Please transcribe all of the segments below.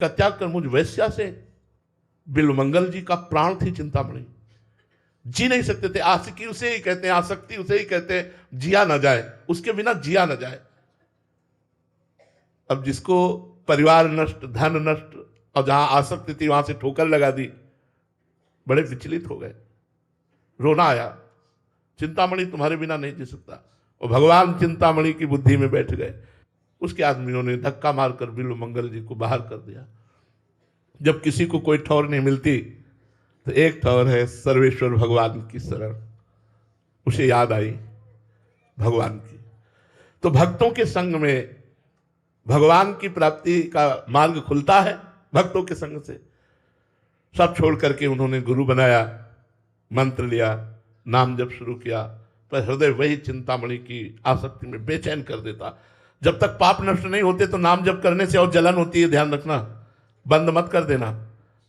का त्याग कर मुझ वैश्या से। बिल्वमंगल जी का प्राण थी चिंतामणि, जी नहीं सकते थे। आशिकी उसे ही कहते हैं, आसक्ति उसे ही कहते हैं, जिया ना जाए, उसके बिना जिया ना जाए। अब जिसको परिवार नष्ट, धन नष्ट, और जहां आसक्ति थी वहां से ठोकर लगा दी, बड़े विचलित हो गए, रोना आया। चिंतामणि तुम्हारे बिना नहीं जी सकता। और भगवान चिंतामणि की बुद्धि में बैठ गए। उसके आदमियों ने धक्का मारकर बिल्वमंगल जी को बाहर कर दिया। जब किसी को कोई ठौर नहीं मिलती तो एक ठौर है सर्वेश्वर भगवान की शरण। उसे याद आई भगवान की। तो भक्तों के संग में भगवान की प्राप्ति का मार्ग खुलता है। भक्तों के संग से सब छोड़ करके उन्होंने गुरु बनाया, मंत्र लिया, नाम जप शुरू किया। पर हृदय वही चिंतामणि की आसक्ति में बेचैन कर देता। जब तक पाप नष्ट नहीं होते तो नाम जप करने से और जलन होती है, ध्यान रखना, बंद मत कर देना।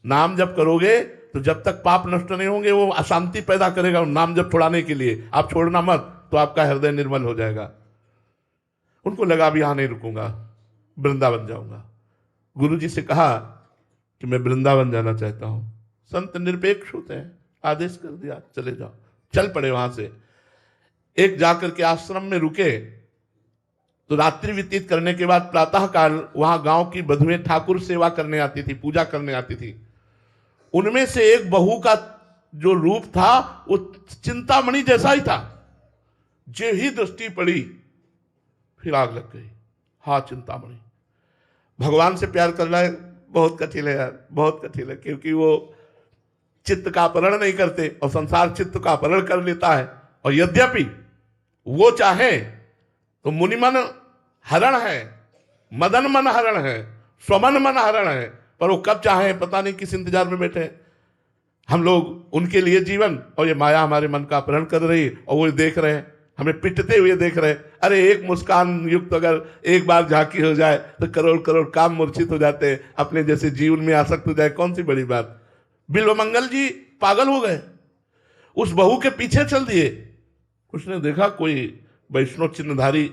नाम जप करोगे तो जब तक पाप नष्ट नहीं होंगे वो अशांति पैदा करेगा नाम जप छुड़ाने के लिए। आप छोड़ना मत तो आपका हृदय निर्मल हो जाएगा। उनको लगा भी यहां नहीं रुकूंगा, वृंदावन जाऊंगा। गुरु जी से कहा कि मैं वृंदावन जाना चाहता हूं। संत निरपेक्ष होते हैं, आदेश कर दिया चले जाओ। चल पड़े वहां से। एक जाकर के आश्रम में रुके तो रात्रि व्यतीत करने के बाद प्रातः काल वहां गांव की बधुएं ठाकुर सेवा करने आती थी, पूजा करने आती थी। उनमें से एक बहू का जो रूप था वो चिंतामणि जैसा ही था। जे ही दृष्टि पड़ी फिर आग लग गई। हाँ चिंतामणि। भगवान से प्यार करना बहुत कठिन है यार, बहुत कठिन है, क्योंकि वो चित्त का अपहरण नहीं करते और संसार चित्त का अपहरण कर लेता है। और यद्यपि वो चाहे तो मुनिमन हरण है, मदन मन हरण है, स्वमन मन हरण है, पर वो कब चाहे पता नहीं किस इंतजार में बैठे। हम लोग उनके लिए जीवन, और ये माया हमारे मन का अपहरण कर रही है, और वो देख रहे हैं, हमें पिटते हुए देख रहे हैं। अरे एक मुस्कान युक्त अगर एक बार झांकी हो जाए तो करोड़ करोड़ काम मूर्छित हो जाते हैं, अपने जैसे जीवन में आसक्त हो जाए, कौन सी बड़ी बात। बिल्वमंगल जी पागल हो गए, उस बहू के पीछे चल दिए। उसने देखा कोई वैष्णव चिन्हधारी